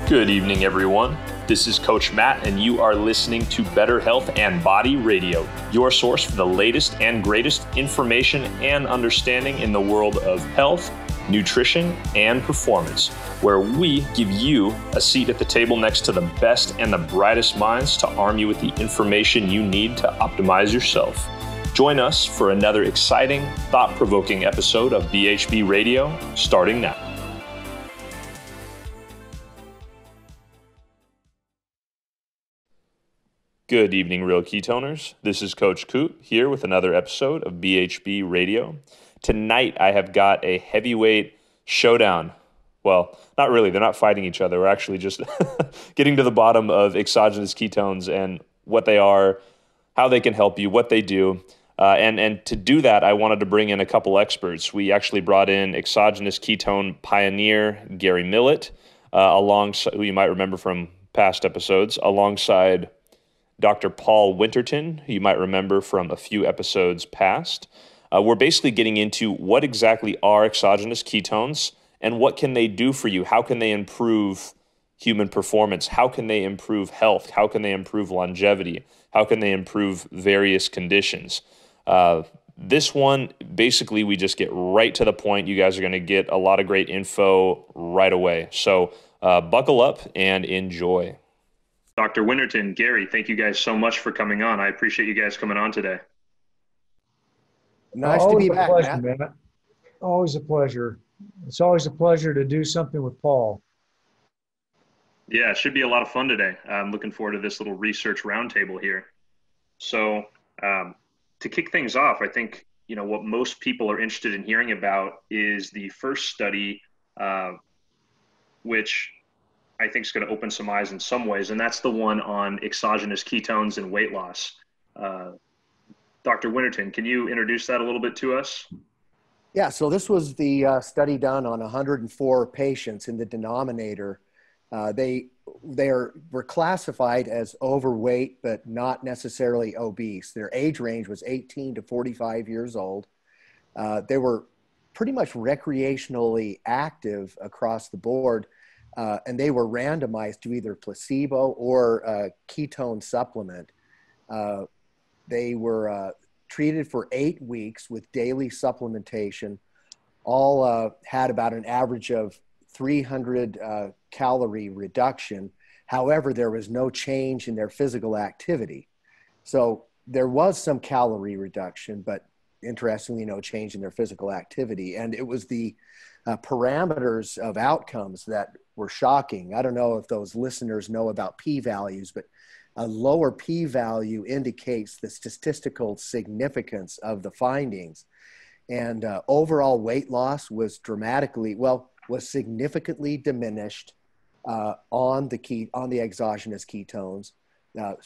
Good evening, everyone. This is Coach Matt, and you are listening to Better Health and Body Radio, your source for the latest and greatest information and understanding in the world of health, nutrition, and performance, where we give you a seat at the table next to the best and the brightest minds to arm you with the information you need to optimize yourself. Join us for another exciting, thought-provoking episode of BHB Radio, starting now. Good evening, Real Ketoners. This is Coach Coot here with another episode of BHB Radio. Tonight, I have got a heavyweight showdown. Well, not really. They're not fighting each other. We're actually just getting to the bottom of exogenous ketones and what they are, how they can help you, what they do. And to do that, I wanted to bring in a couple experts. We actually brought in exogenous ketone pioneer Gary Millet, alongside, who you might remember from past episodes, alongside Dr. Paul Winterton, who you might remember from a few episodes past. We're basically getting into what exactly are exogenous ketones and what can they do for you? How can they improve human performance? How can they improve health? How can they improve longevity? How can they improve various conditions? This one, basically, we just get right to the point. You guys are going to get a lot of great info right away. So buckle up and enjoy. Dr. Winterton, Gary, thank you guys so much for coming on. I appreciate you guys coming on today. Nice to be back, pleasure, Matt. Always a pleasure. It's always a pleasure to do something with Paul. Yeah, it should be a lot of fun today. I'm looking forward to this little research roundtable here. So to kick things off, I think, what most people are interested in hearing about is the first study, which I think is going to open some eyes in some ways, and that's the one on exogenous ketones and weight loss. Dr. Winterton, can you introduce that a little bit to us? Yeah, so this was the study done on 104 patients. In the denominator. Were classified as overweight, but not necessarily obese. Their age range was 18 to 45 years old. They were pretty much recreationally active across the board. And they were randomized to either placebo or a ketone supplement. They were treated for 8 weeks with daily supplementation. All had about an average of 300 calorie reduction. However, there was no change in their physical activity. So there was some calorie reduction, but interestingly, no change in their physical activity. And it was the parameters of outcomes that were shocking. I don't know if those listeners know about p-values, but a lower p-value indicates the statistical significance of the findings. And overall weight loss was significantly diminished on the exogenous ketones,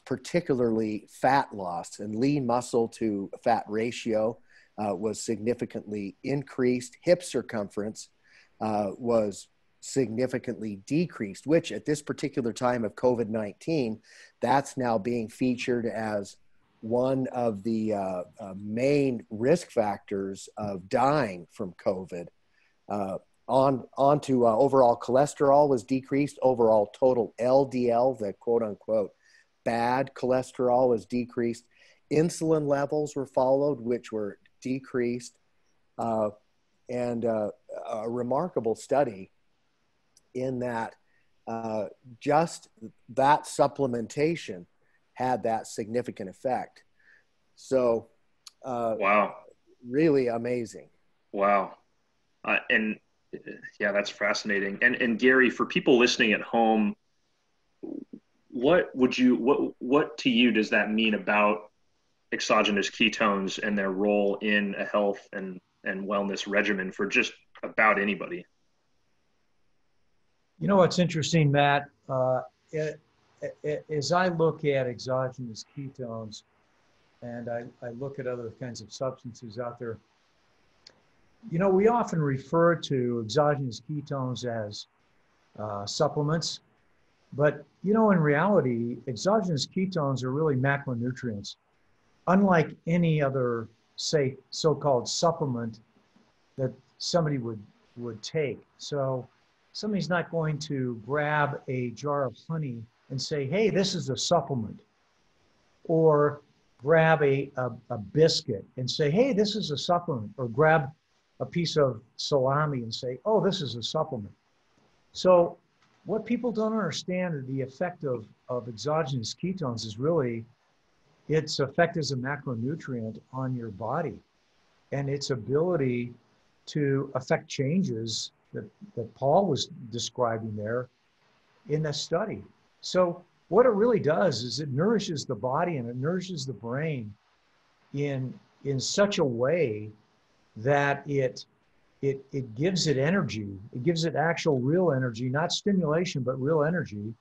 particularly fat loss, and lean muscle to fat ratio was significantly increased. Hip circumference was significantly decreased, which at this particular time of COVID-19, that's now being featured as one of the main risk factors of dying from COVID. Onto overall cholesterol was decreased. Overall total LDL, the quote unquote bad cholesterol, was decreased. Insulin levels were followed, which were decreased. And a remarkable study in that just that supplementation had that significant effect. So, wow, really amazing. Wow. And yeah, that's fascinating. And Gary, for people listening at home, what to you does that mean about exogenous ketones and their role in a health and wellness regimen for just about anybody? What's interesting, Matt, as I look at exogenous ketones and I look at other kinds of substances out there, we often refer to exogenous ketones as supplements, but in reality, exogenous ketones are really macronutrients. Unlike any other, say, so-called supplement that somebody would take. So somebody's not going to grab a jar of honey and say, hey, this is a supplement, or grab a biscuit and say, hey, this is a supplement, or grab a piece of salami and say, oh, this is a supplement. So what people don't understand is the effect of exogenous ketones is really its effect as a macronutrient on your body and its ability to affect changes that Paul was describing there in the study. So what it really does is it nourishes the body and it nourishes the brain in such a way that it gives it energy. It gives it actual real energy, not stimulation, but real energy.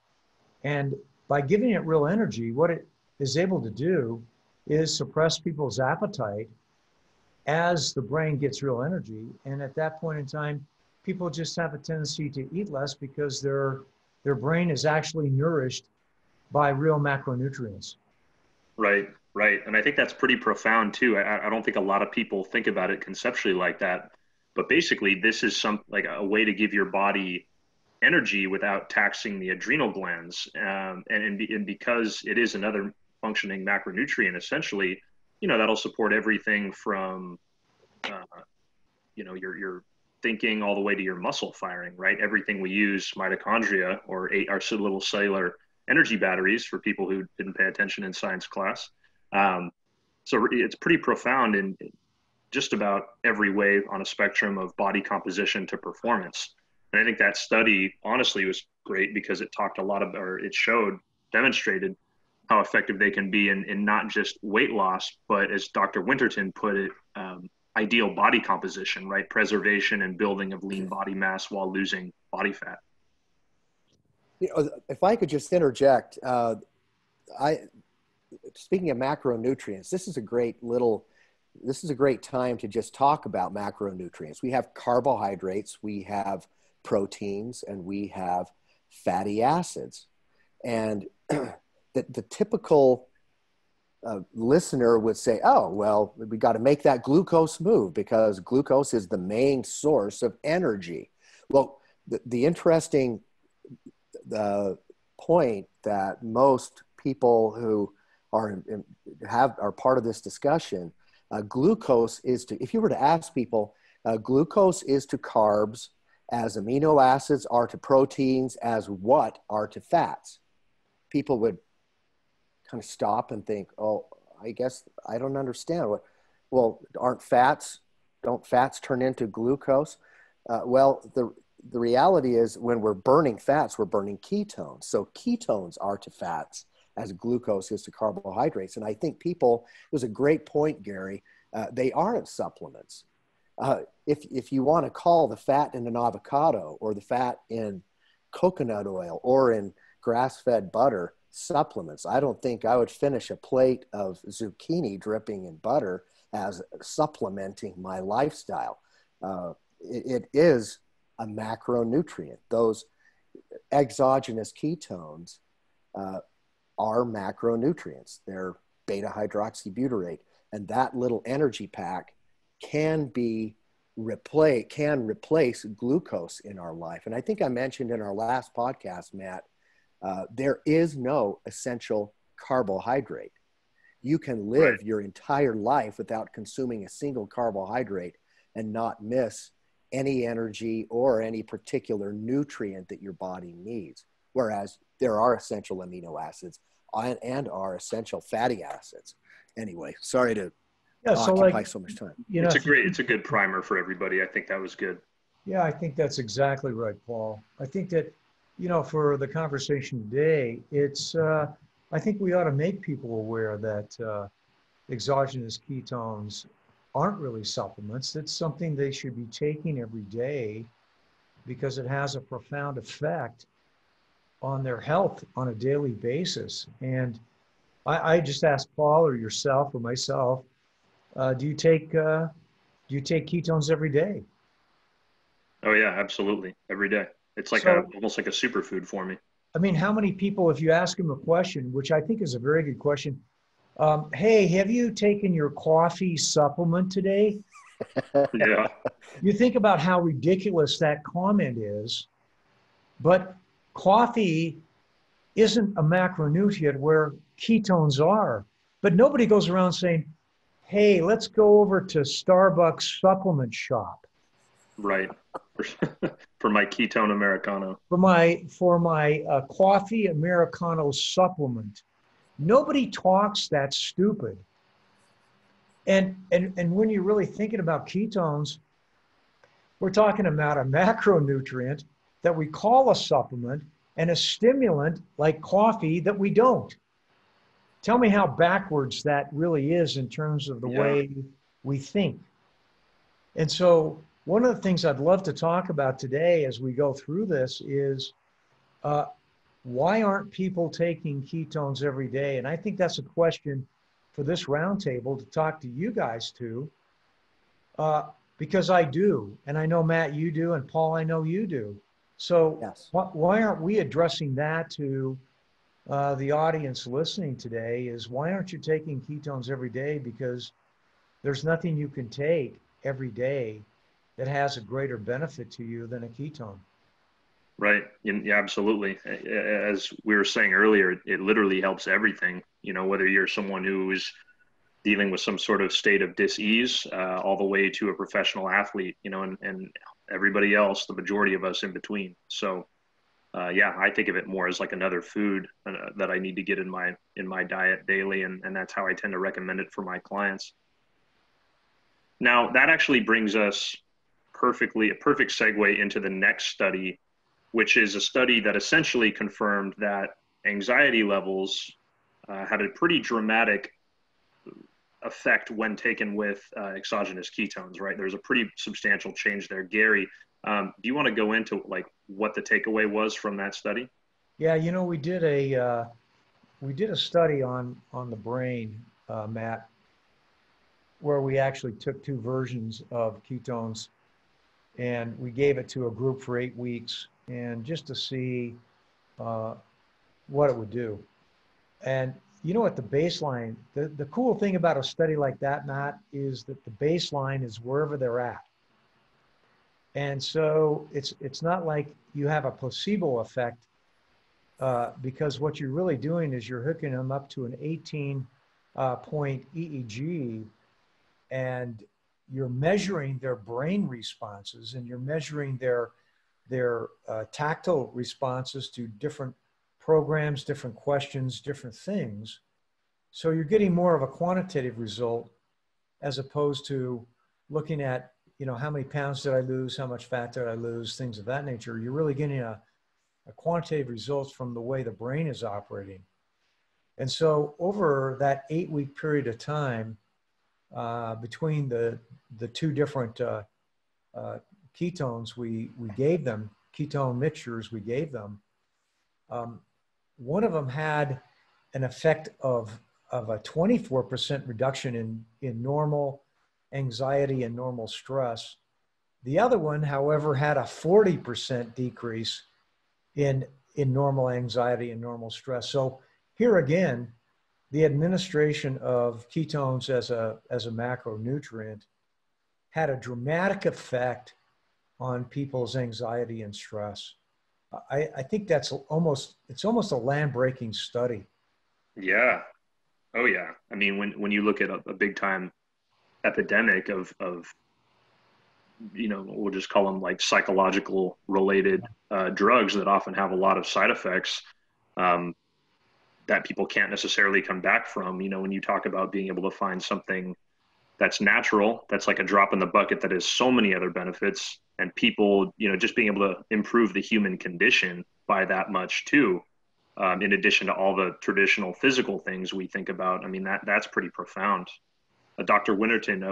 And by giving it real energy, what it is able to do is suppress people's appetite as the brain gets real energy. And at that point in time, people just have a tendency to eat less because their brain is actually nourished by real macronutrients. Right, right. And I think that's pretty profound too. I don't think a lot of people think about it conceptually like that. But basically, this is like a way to give your body energy without taxing the adrenal glands. And because it is another functioning macronutrient, essentially, that'll support everything from, your thinking all the way to your muscle firing, right? Everything we use, mitochondria or our little cellular energy batteries for people who didn't pay attention in science class. So it's pretty profound in just about every way on a spectrum of body composition to performance. And I think that study honestly was great because it talked a lot about, or it demonstrated how effective they can be in not just weight loss, but as Dr. Winterton put it, ideal body composition, right? Preservation and building of lean body mass while losing body fat. If I could just interject, speaking of macronutrients, this is a great time to just talk about macronutrients. We have carbohydrates, we have proteins, and we have fatty acids. And the typical listener would say, oh, well, we got to make that glucose move because glucose is the main source of energy. Well, the interesting point that most people who are part of this discussion, glucose is to, if you were to ask people, glucose is to carbs as amino acids are to proteins, as what are to fats. People would kind of stop and think, oh, I guess I don't understand. Well, don't fats turn into glucose? Well, the reality is when we're burning fats, we're burning ketones. So ketones are to fats as glucose is to carbohydrates. And I think it was a great point, Gary, they aren't supplements. If you want to call the fat in an avocado or the fat in coconut oil or in grass-fed butter supplements, I don't think I would finish a plate of zucchini dripping in butter as supplementing my lifestyle. It is a macronutrient. Those exogenous ketones are macronutrients. They're beta hydroxybutyrate, and that little energy pack can replace glucose in our life. And I think I mentioned in our last podcast, Matt, there is no essential carbohydrate. You can live your entire life without consuming a single carbohydrate and not miss any energy or any particular nutrient that your body needs. Whereas there are essential amino acids and are essential fatty acids. Anyway, sorry to occupy so much time. It's a good primer for everybody. I think that was good. Yeah, I think that's exactly right, Paul. I think that, for the conversation today, I think we ought to make people aware that exogenous ketones aren't really supplements. It's something they should be taking every day because it has a profound effect on their health on a daily basis. And I just asked Paul or yourself or myself, do you take ketones every day? Oh yeah, absolutely. Every day. It's like almost like a superfood for me. I mean, how many people, if you ask them a question, which I think is a very good question, hey, have you taken your coffee supplement today? Yeah. You think about how ridiculous that comment is. But coffee isn't a macronutrient where ketones are. But nobody goes around saying, hey, let's go over to Starbucks supplement shop. Right. For my ketone Americano. For my coffee Americano supplement. Nobody talks that stupid. And when you're really thinking about ketones, we're talking about a macronutrient that we call a supplement and a stimulant like coffee that we don't. Tell me how backwards that really is in terms of the way we think. And so one of the things I'd love to talk about today as we go through this is why aren't people taking ketones every day? And I think that's a question for this roundtable to talk to you guys to, because I do. And I know, Matt, you do. And Paul, I know you do. So Yes. Why aren't we addressing that to the audience listening today is why aren't you taking ketones every day? Because there's nothing you can take every day that has a greater benefit to you than a ketone. Right. Yeah, absolutely. As we were saying earlier, it literally helps everything, whether you're someone who is dealing with some sort of state of dis-ease, all the way to a professional athlete, and everybody else, the majority of us in between. So, I think of it more as like another food that I need to get in my diet daily. And that's how I tend to recommend it for my clients. Now, that actually brings us a perfect segue into the next study, which is a study that essentially confirmed that anxiety levels had a pretty dramatic effect when taken with exogenous ketones, right? There's a pretty substantial change there. Gary, do you want to go into like what the takeaway was from that study? Yeah, we did a study on the brain, Matt, where we actually took two versions of ketones and we gave it to a group for 8 weeks and just to see what it would do. And at the baseline, the cool thing about a study like that, Matt, is that the baseline is wherever they're at. And so it's not like you have a placebo effect because what you're really doing is you're hooking them up to an 18-point EEG and you're measuring their brain responses and you're measuring their tactile responses to different programs, different questions, different things. So you're getting more of a quantitative result as opposed to looking at, how many pounds did I lose? How much fat did I lose? Things of that nature. You're really getting a quantitative results from the way the brain is operating. And so over that 8-week period of time, between the two different ketones we gave them, ketone mixtures we gave them, one of them had an effect of a 24% reduction in normal anxiety and normal stress. The other one, however, had a 40% decrease in normal anxiety and normal stress. So here again, the administration of ketones as a macronutrient had a dramatic effect on people's anxiety and stress. I think it's almost a land-breaking study. Yeah. Oh yeah. I mean, when you look at a big time epidemic of we'll just call them like psychological related drugs that often have a lot of side effects that people can't necessarily come back from. When you talk about being able to find something that's natural, that's like a drop in the bucket that has so many other benefits, and people, just being able to improve the human condition by that much too, in addition to all the traditional physical things we think about. I mean, that's pretty profound. Dr. Winterton,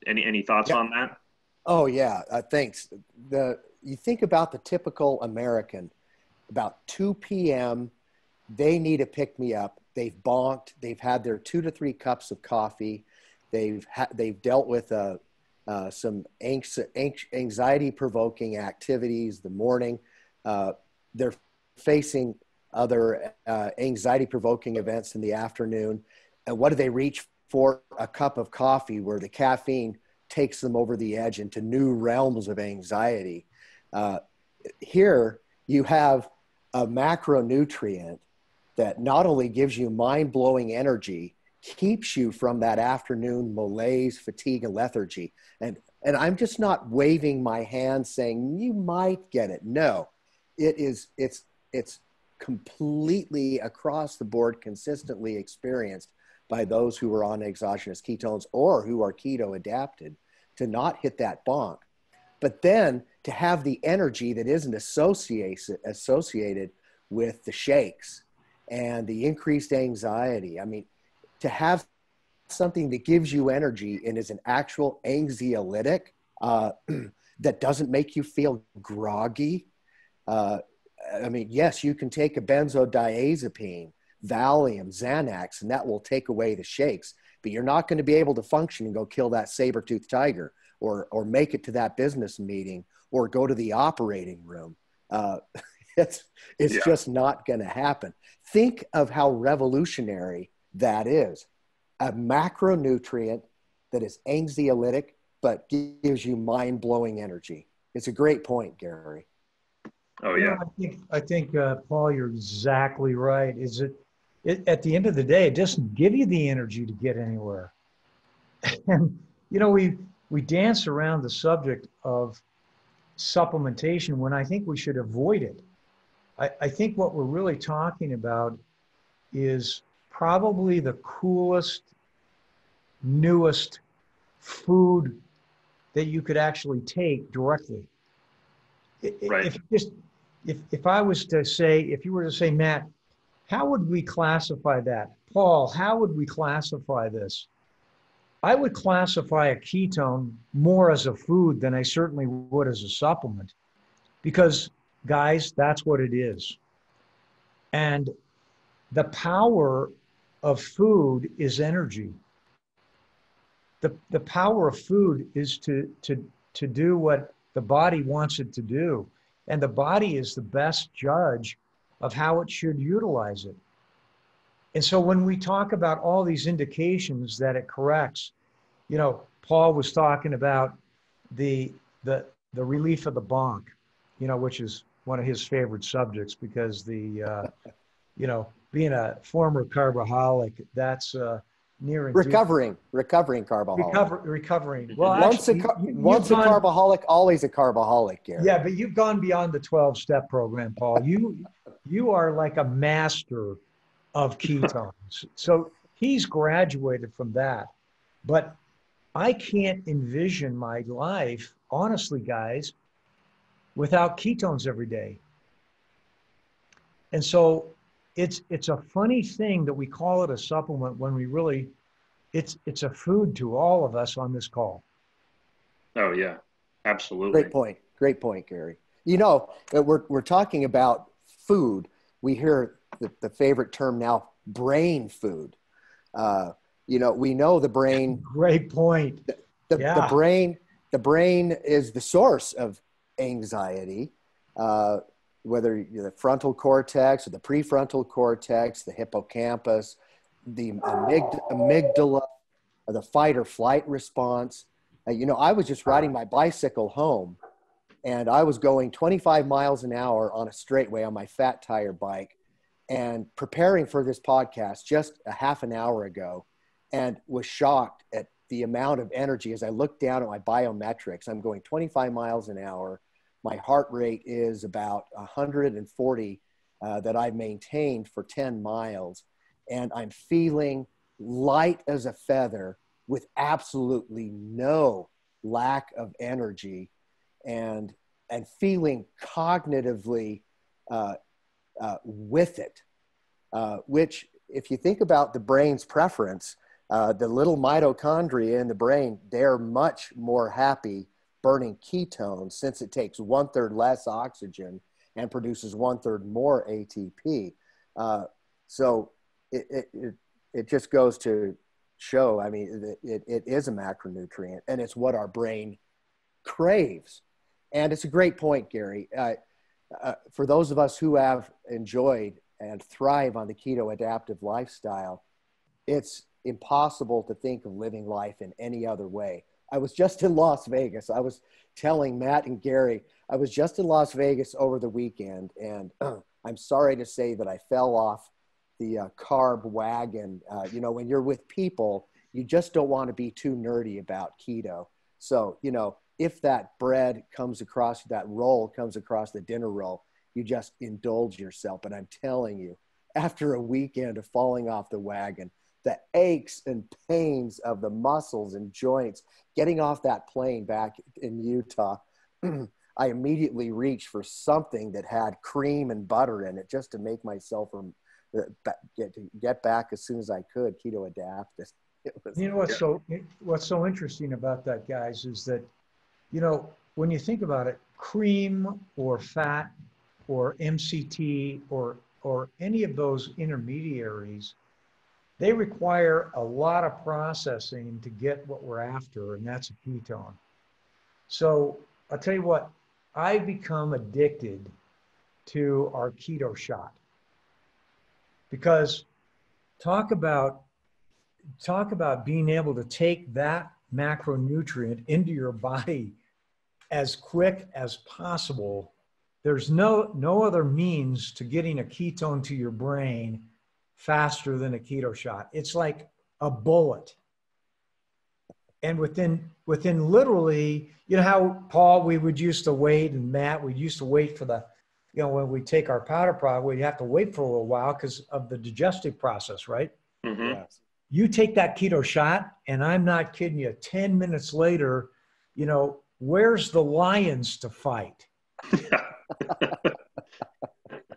any thoughts on that? Oh yeah, thanks. You think about the typical American, about 2 p.m., they need a pick-me-up. They've bonked. They've had their 2 to 3 cups of coffee. They've dealt with some anxiety-provoking activities the morning. They're facing other anxiety-provoking events in the afternoon. And what do they reach for? A cup of coffee where the caffeine takes them over the edge into new realms of anxiety. Here, you have a macronutrient that not only gives you mind-blowing energy, keeps you from that afternoon malaise, fatigue, and lethargy. And I'm just not waving my hand saying you might get it. No, it's completely across the board, consistently experienced by those who are on exogenous ketones or who are keto adapted to not hit that bonk. But then to have the energy that isn't associated with the shakes and the increased anxiety. I mean, to have something that gives you energy and is an actual anxiolytic that doesn't make you feel groggy. I mean, yes, you can take a benzodiazepine, Valium, Xanax, and that will take away the shakes, but you're not going to be able to function and go kill that saber-toothed tiger or make it to that business meeting or go to the operating room. It's just not going to happen. Think of how revolutionary that is. A macronutrient that is anxiolytic, but gives you mind-blowing energy. It's a great point, Gary. Oh, yeah. I think Paul, you're exactly right. At the end of the day, it doesn't give you the energy to get anywhere. And, we dance around the subject of supplementation when I think we should avoid it. I think what we're really talking about is probably the coolest, newest food that you could actually take directly. Right. If I was to say, if you were to say, Matt, how would we classify that? Paul, how would we classify this? I would classify a ketone more as a food than I certainly would as a supplement, because guys, that's what it is. And the power of food is energy. The power of food is to do what the body wants it to do. And the body is the best judge of how it should utilize it. And so when we talk about all these indications that it corrects, Paul was talking about the relief of the bonk, which is one of his favorite subjects, because being a former carboholic, that's near and recovering carboholic. Recovering. Well, once a carboholic, always a carboholic, Gary. Yeah, but you've gone beyond the 12-step program, Paul. You are like a master of ketones. So he's graduated from that. But I can't envision my life, honestly, guys, without ketones every day. And so it's a funny thing that we call it a supplement when we really, it's a food to all of us on this call. Oh, yeah, absolutely. Great point, Gary. We're talking about food. We hear the favorite term now, brain food. We know the brain. Great point. The brain is the source of anxiety, whether the frontal cortex or the prefrontal cortex, the hippocampus, the amygdala, or the fight or flight response. I was just riding my bicycle home, and I was going 25 miles an hour on a straightaway on my fat tire bike, and preparing for this podcast just a half an hour ago, and was shocked at the amount of energy as I looked down at my biometrics. I'm going 25 miles an hour. My heart rate is about 140 that I've maintained for 10 miles. And I'm feeling light as a feather with absolutely no lack of energy, and feeling cognitively with it, which, if you think about the brain's preference, the little mitochondria in the brain, they're much more happy burning ketones, since it takes 1/3 less oxygen and produces 1/3 more ATP. So it just goes to show, I mean, it is a macronutrient, and it's what our brain craves. And it's a great point, Gary. For those of us who have enjoyed and thrive on the keto adaptive lifestyle, it's impossible to think of living life in any other way. I was just in Las Vegas. I was telling Matt and Gary, I was just in Las Vegas over the weekend, and I'm sorry to say that I fell off the carb wagon. When you're with people, you just don't want to be too nerdy about keto. So, if that bread comes across, that roll comes across the dinner roll, you just indulge yourself. But I'm telling you, after a weekend of falling off the wagon, the aches and pains of the muscles and joints, getting off that plane back in Utah, I immediately reached for something that had cream and butter in it just to make myself get back as soon as I could, keto adapted. What's so interesting about that, guys, is that, when you think about it, cream or fat or MCT or any of those intermediaries, they require a lot of processing to get what we're after, and that's a ketone. So I'll tell you what, I become addicted to our keto shot, because talk about being able to take that macronutrient into your body as quick as possible. There's no other means to getting a ketone to your brain faster than a keto shot. It's like a bullet. And within literally, how, Paul, we would used to wait, and Matt, we used to wait for the, when we take our powder product, we have to wait for a little while because of the digestive process, right? Mm-hmm. Yes. You take that keto shot, and I'm not kidding you, 10 minutes later, where's the lions to fight?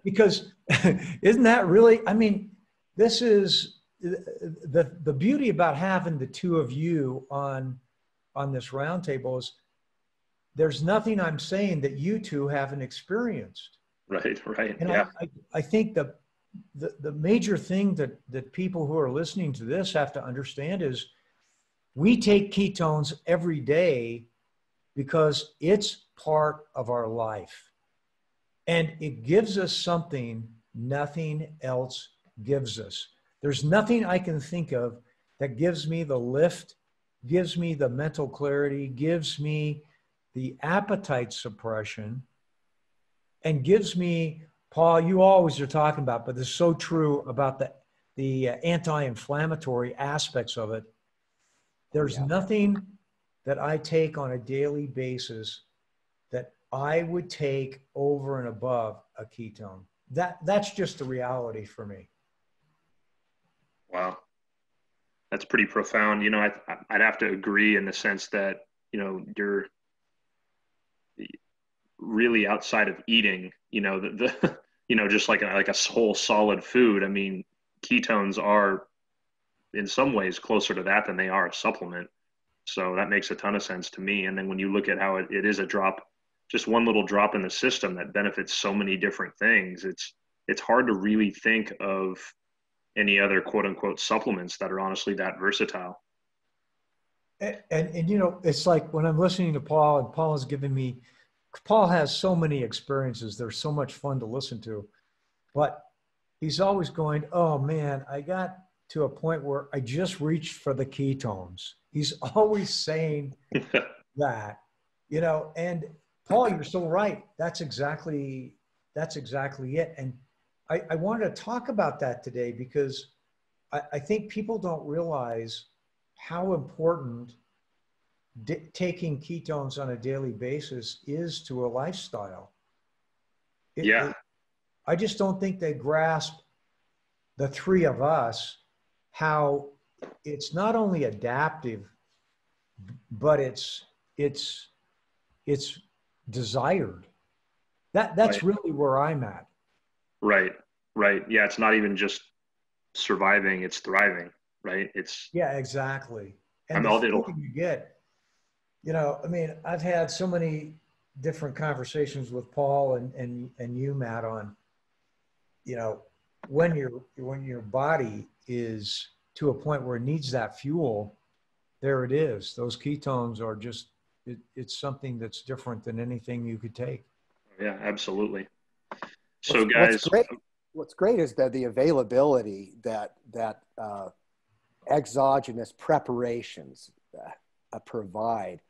Because isn't that really, this is the beauty about having the two of you on this roundtable is there's nothing I'm saying that you two haven't experienced. Right. And yeah. I think the major thing that people who are listening to this have to understand is we take ketones every day because it's part of our life. And it gives us something nothing else gives us. There's nothing I can think of that gives me the lift, gives me the mental clarity, gives me the appetite suppression, and gives me, Paul, you always are talking about, but it's so true about the anti-inflammatory aspects of it. There's nothing that I take on a daily basis that I would take over and above a ketone. That's just the reality for me. Wow. That's pretty profound. I'd have to agree in the sense that, you're really outside of eating, just like a whole solid food. Ketones are in some ways closer to that than they are a supplement. So that makes a ton of sense to me. And then when you look at how it is a drop, just one little drop in the system that benefits so many different things, it's hard to really think of any other quote unquote supplements that are honestly that versatile. And it's like when I'm listening to Paul, and Paul has so many experiences. They're so much fun to listen to, but he's always going, oh man, I got to a point where I just reached for the ketones. He's always saying that, and Paul, you're so right. That's exactly it. And I wanted to talk about that today because I think people don't realize how important taking ketones on a daily basis is to a lifestyle. I just don't think they grasp, the three of us, how it's not only adaptive, but it's desired. That's really where I'm at. Right. Yeah. It's not even just surviving, it's thriving, right? Exactly. And the feeling you get, I've had so many different conversations with Paul and you, Matt, on, when your body is to a point where it needs that fuel, there it is. Those ketones are just, it's something that's different than anything you could take. Yeah, absolutely. So guys, what's great is that the availability that exogenous preparations provide.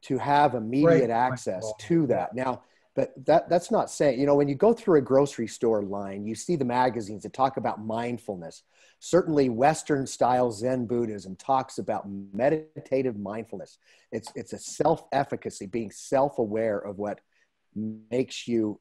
to have immediate access to that. Now, but that's not saying, you know, when you go through a grocery store line, you see the magazines that talk about mindfulness. Certainly Western style Zen Buddhism talks about meditative mindfulness. It's a self-efficacy, being self-aware of what makes you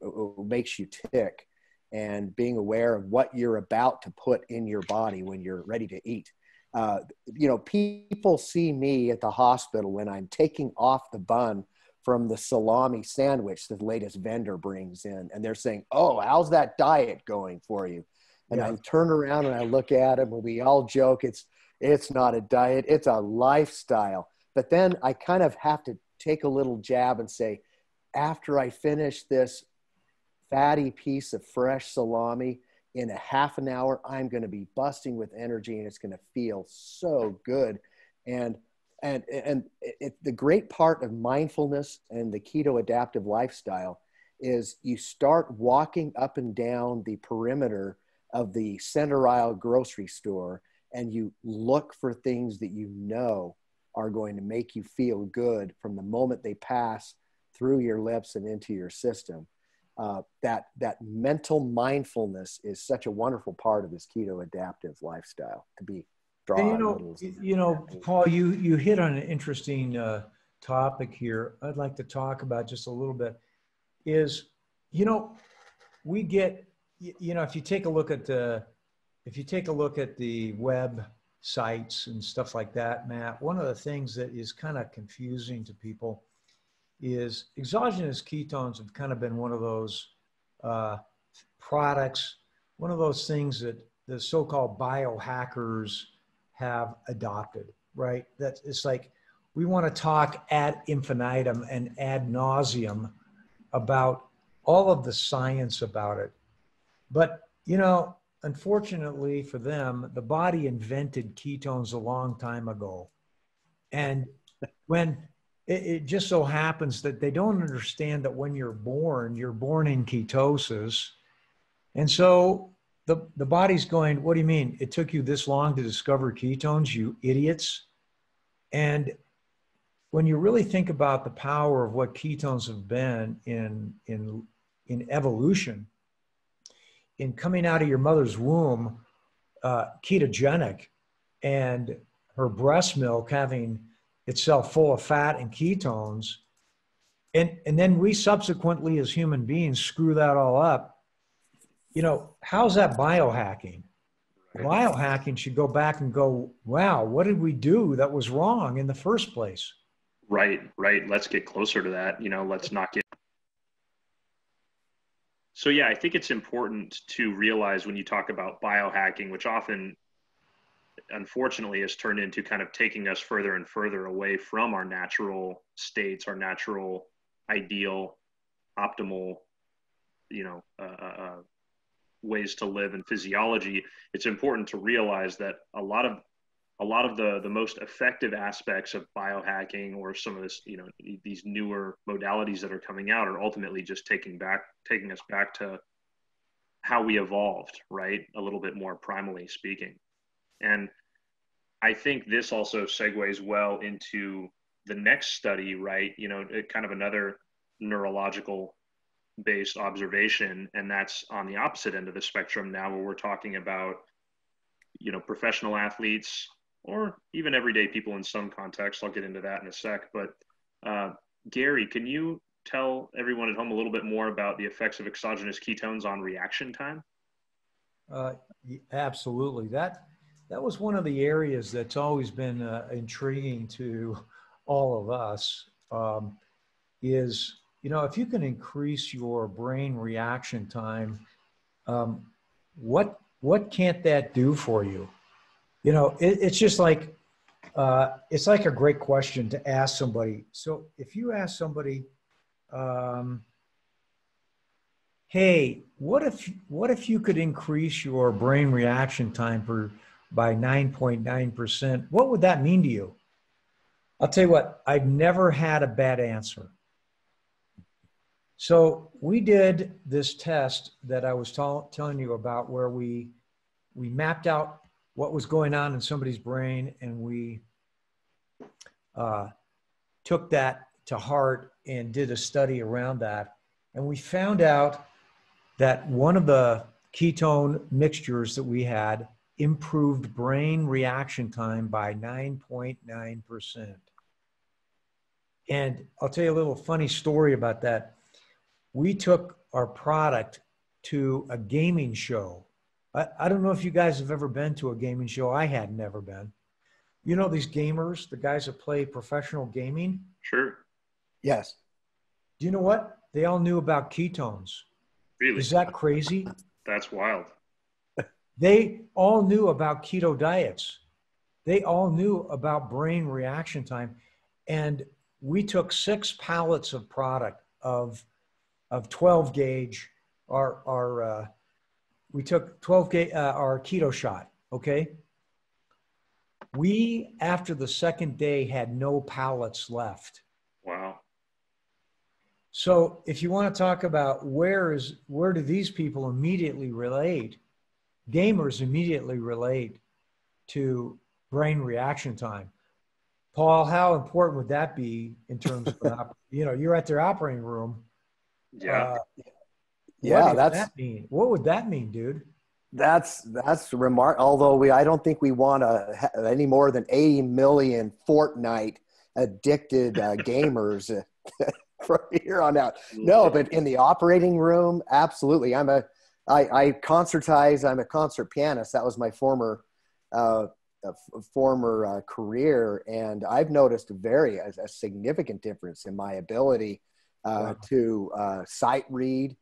tick, and being aware of what you're about to put in your body when you're ready to eat. You know, people see me at the hospital when I'm taking off the bun from the salami sandwich the latest vendor brings in, and they're saying, "Oh, how's that diet going for you?" And I turn around and I look at them, and we all joke, it's not a diet, it's a lifestyle. But then I kind of have to take a little jab and say, after I finish this fatty piece of fresh salami, in a half an hour, I'm going to be busting with energy, and it's going to feel so good. And the great part of mindfulness and the keto adaptive lifestyle is you start walking up and down the perimeter of the center aisle grocery store, and you look for things that you know are going to make you feel good from the moment they pass through your lips and into your system. That mental mindfulness is such a wonderful part of this keto adaptive lifestyle to be drawn. You know, Paul, you hit on an interesting topic here. I'd like to talk about just a little bit. Is, you know, we get, you know, if you take a look at the web sites and stuff like that, Matt, one of the things that is kind of confusing to people is exogenous ketones have kind of been one of those products, one of those things that the so-called biohackers have adopted, right? That it's like, we want to talk ad infinitum and ad nauseum about all of the science about it. But, you know, unfortunately for them, the body invented ketones a long time ago. And when it just so happens that they don't understand that when you're born in ketosis. And so the body's going, what do you mean? It took you this long to discover ketones, you idiots? And when you really think about the power of what ketones have been in evolution, in coming out of your mother's womb, ketogenic, and her breast milk having itself full of fat and ketones, and then we subsequently as human beings screw that all up. You know, how's that biohacking? Biohacking should go back and go, wow, what did we do that was wrong in the first place? Right. Let's get closer to that. You know, let's not get. So yeah, I think it's important to realize when you talk about biohacking, which often, unfortunately, has turned into kind of taking us further and further away from our natural states, our natural, ideal, optimal, you know, ways to live and physiology. It's important to realize that a lot of the most effective aspects of biohacking, or some of this, you know, these newer modalities that are coming out, are ultimately just taking us back to how we evolved, right? A little bit more primally speaking. And I think this also segues well into the next study, right? You know, kind of another neurological based observation, and that's on the opposite end of the spectrum now, where we're talking about, you know, professional athletes, or even everyday people in some contexts. I'll get into that in a sec. But Gary, can you tell everyone at home a little bit more about the effects of exogenous ketones on reaction time? Absolutely. That was one of the areas that's always been intriguing to all of us, is, you know, if you can increase your brain reaction time, what can't that do for you? You know, it's just like, it's like a great question to ask somebody. So if you ask somebody, hey, what if you could increase your brain reaction time by 9.9%? What would that mean to you? I'll tell you what, I've never had a bad answer. So we did this test that I was telling you about, where we mapped out what was going on in somebody's brain, and we took that to heart and did a study around that. And we found out that one of the ketone mixtures that we had improved brain reaction time by 9.9%. And I'll tell you a little funny story about that. We took our product to a gaming show. I don't know if you guys have ever been to a gaming show. I had never been. You know, these gamers, the guys that play professional gaming? Sure. Yes. Do you know what? They all knew about ketones. Really? Is that crazy? That's wild. They all knew about keto diets. They all knew about brain reaction time. And we took 6 pallets of product of 12 gauge, we took 12 gauge, our keto shot, okay? We, after the second day, had no pallets left. Wow. So if you want to talk about where do these people immediately relate, gamers immediately relate to brain reaction time. Paul, how important would that be in terms of, you're at their operating room. Yeah. What would that mean? What would that mean, dude? That's remarkable. Although I don't think we want any more than 80 million Fortnite addicted gamers from here on out. No, but in the operating room, absolutely. I concertize. I'm a concert pianist. That was my former career, and I've noticed a significant difference in my ability to sight read.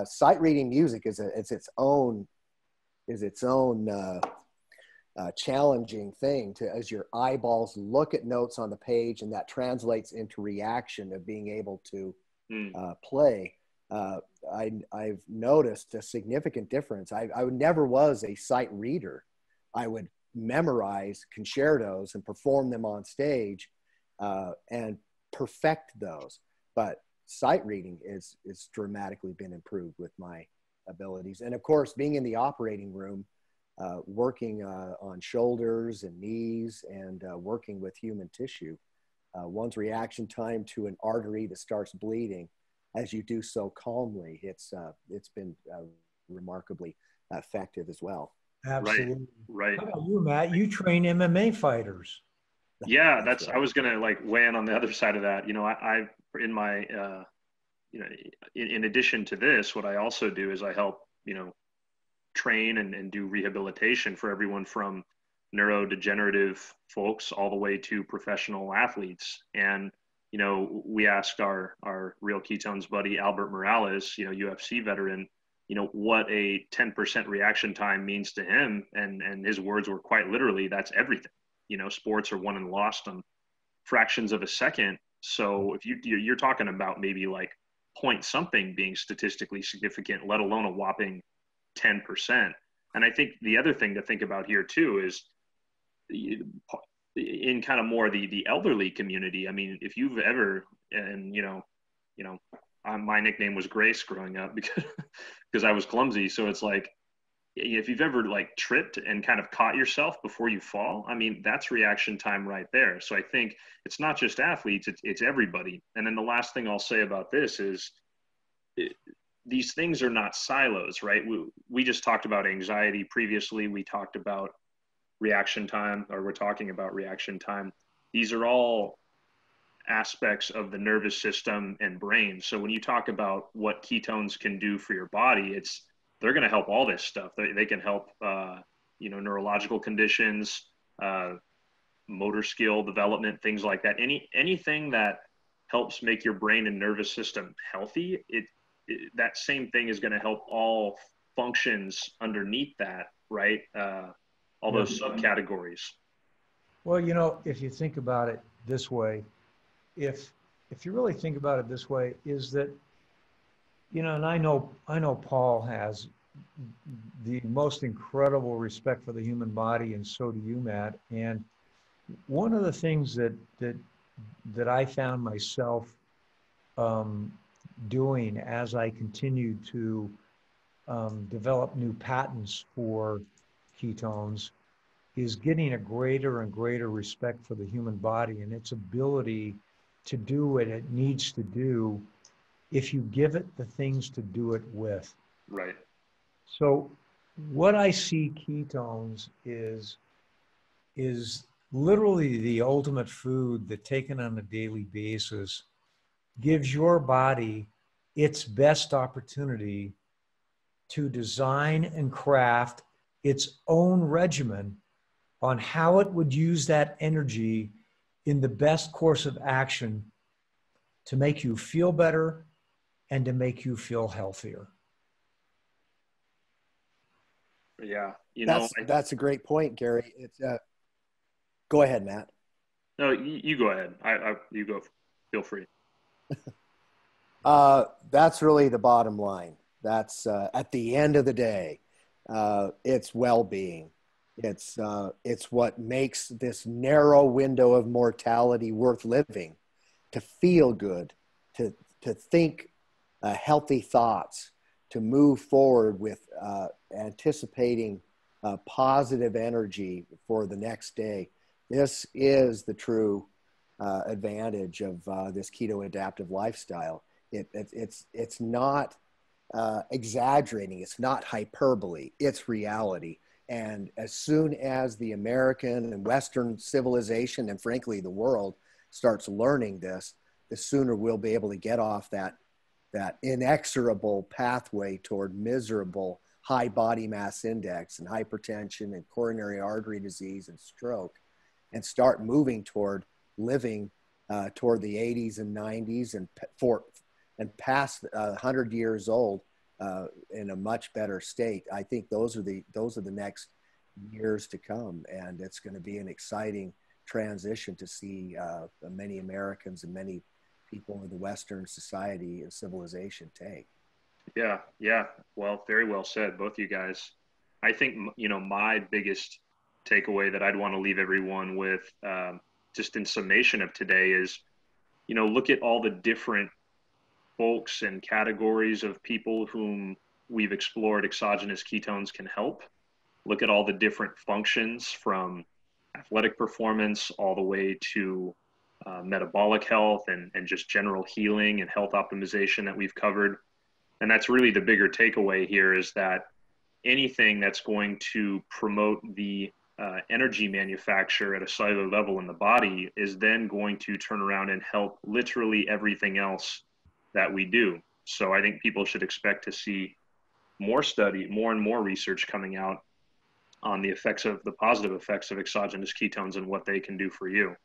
Sight reading music is its own challenging thing as your eyeballs look at notes on the page, and that translates into reaction of being able to play. I've noticed a significant difference. I never was a sight reader. I would memorize concertos and perform them on stage and perfect those. But sight reading is dramatically been improved with my abilities. And of course, being in the operating room, working on shoulders and knees and working with human tissue, one's reaction time to an artery that starts bleeding, as you do so calmly, it's been remarkably effective as well. Absolutely. Right. How about you, Matt? You train MMA fighters. Yeah, that's right. I was gonna weigh in on the other side of that. I in my in addition to this, what I also do is I help train and do rehabilitation for everyone from neurodegenerative folks all the way to professional athletes. And we asked our Real Ketones buddy Albert Morales, UFC veteran, what a 10% reaction time means to him, and his words were quite literally, that's everything. Sports are won and lost on fractions of a second. So if you're talking about maybe point something being statistically significant, let alone a whopping 10%. And I think the other thing to think about here too is in kind of more the elderly community. I mean, if you've ever, and my nickname was Grace growing up because I was clumsy. So it's if you've ever tripped and kind of caught yourself before you fall, I mean, that's reaction time right there. So I think it's not just athletes, it's everybody. And then the last thing I'll say about this is these things are not silos, right? We just talked about anxiety previously. We talked about reaction time, or we're talking about reaction time. These are all aspects of the nervous system and brain. So when you talk about what ketones can do for your body, they're going to help all this stuff. They can help, neurological conditions, motor skill development, things like that. Anything that helps make your brain and nervous system healthy, that same thing is going to help all functions underneath that, right? All those subcategories. Well, if you think about it this way, if you really think about it this way, is that, and I know Paul has the most incredible respect for the human body, and so do you, Matt. And one of the things that I found myself doing as I continued to develop new patents for ketones is getting a greater and greater respect for the human body and its ability to do what it needs to do if you give it the things to do it with. Right. So what I see ketones is literally the ultimate food that, taken on a daily basis, gives your body its best opportunity to design and craft its own regimen on how it would use that energy in the best course of action to make you feel better and to make you feel healthier. Yeah. That's a great point, Gary. It's go ahead, Matt. No, you go ahead. You go. Feel free. That's really the bottom line. That's at the end of the day, it's well-being. It's what makes this narrow window of mortality worth living. To feel good, to think healthy thoughts, to move forward with anticipating positive energy for the next day. This is the true advantage of this keto adaptive lifestyle. It's not exaggerating. It's not hyperbole. It's reality. And as soon as the American and Western civilization, and frankly the world, starts learning this, the sooner we'll be able to get off that inexorable pathway toward miserable high body mass index and hypertension and coronary artery disease and stroke, and start moving toward living toward the 80s and 90s and past 100 years old in a much better state. I think those are the next years to come, and it's going to be an exciting transition to see many Americans and many people in the Western society and civilization take. Yeah. Well, very well said, both you guys. I think, my biggest takeaway that I'd want to leave everyone with, just in summation of today, is, look at all the different folks and categories of people whom we've explored exogenous ketones can help. Look at all the different functions, from athletic performance all the way to metabolic health and just general healing and health optimization that we've covered. And that's really the bigger takeaway here, is that anything that's going to promote the energy manufacture at a cellular level in the body is then going to turn around and help literally everything else that we do. So I think people should expect to see more and more research coming out on the positive effects of exogenous ketones and what they can do for you.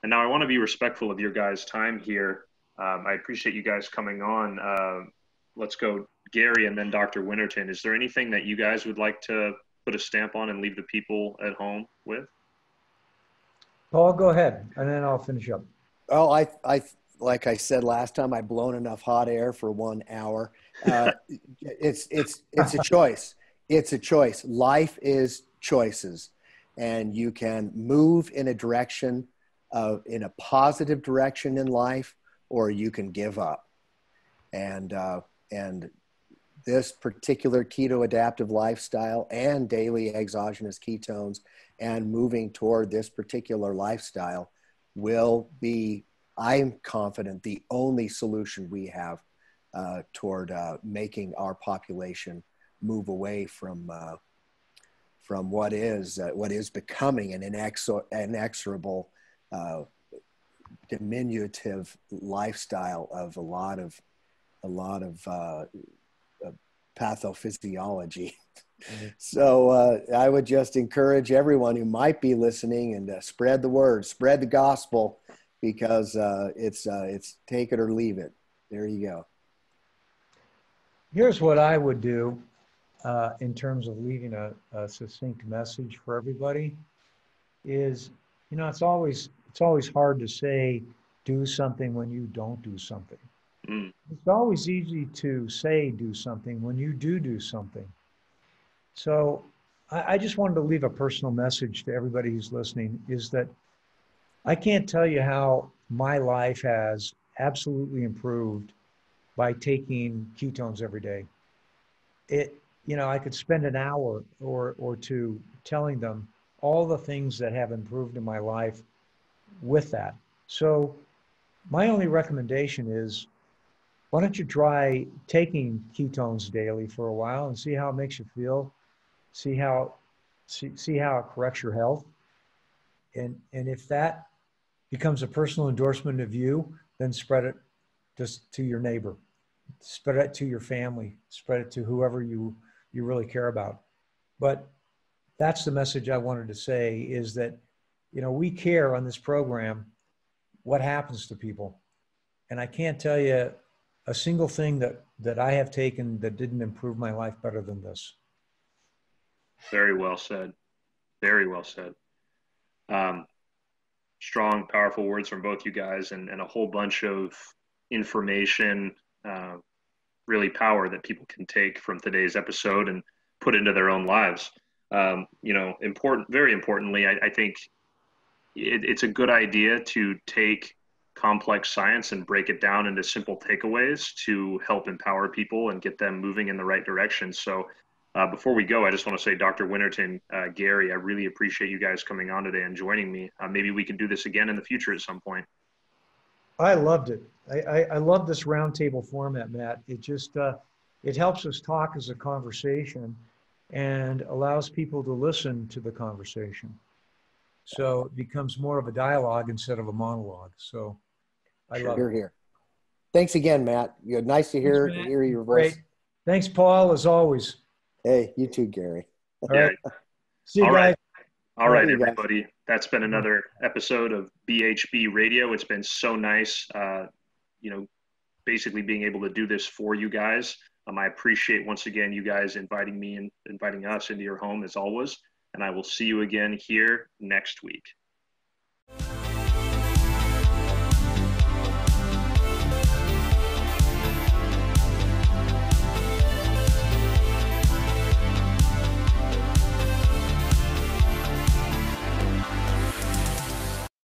And now I want to be respectful of your guys' time here. I appreciate you guys coming on. Let's go Gary and then Dr. Winterton. Is there anything that you guys would like to put a stamp on and leave the people at home with? Paul, go ahead, and then I'll finish up. Oh, I like I said last time, I've blown enough hot air for 1 hour. It's a choice. It's a choice. Life is choices, and you can move in a direction in a positive direction in life, or you can give up. And this particular keto adaptive lifestyle and daily exogenous ketones and moving toward this particular lifestyle will be, I'm confident, the only solution we have toward making our population move away from what is becoming an inexorable, diminutive lifestyle of a lot of pathophysiology. Mm-hmm. So I would just encourage everyone who might be listening and spread the word, spread the gospel, because it's take it or leave it. There you go. Here's what I would do in terms of leaving a succinct message for everybody is, it's always hard to say do something when you don't do something. Mm. It's always easy to say do something when you do something. So I just wanted to leave a personal message to everybody who's listening, is that I can't tell you how my life has absolutely improved by taking ketones every day. I could spend an hour or two telling them all the things that have improved in my life with that. So, My only recommendation is, why don't you try taking ketones daily for a while and see how it makes you feel, see how see how it corrects your health, and if that becomes a personal endorsement of you, then spread it just to your neighbor, spread it to your family, spread it to whoever you really care about. But that's the message I wanted to say, is that, we care on this program what happens to people. And I can't tell you a single thing that I have taken that didn't improve my life better than this. Very well said. Very well said. Strong, powerful words from both you guys, and a whole bunch of information, really power that people can take from today's episode and put into their own lives. Very importantly, I think it's a good idea to take complex science and break it down into simple takeaways to help empower people and get them moving in the right direction. So before we go, I just want to say, Dr. Winterton, Gary, I really appreciate you guys coming on today and joining me. Maybe we can do this again in the future at some point. I loved it. I love this roundtable format, Matt. It just, it helps us talk as a conversation and allows people to listen to the conversation. So it becomes more of a dialogue instead of a monologue. So I love it. Here. Thanks again, Matt. Nice to hear your voice. Great. Thanks, Paul, as always. Hey, you too, Gary. All right. See you guys. All right, everybody. That's been another episode of BHB Radio. It's been so nice, basically being able to do this for you guys. I appreciate, once again, you guys inviting me and inviting us into your home as always. And I will see you again here next week.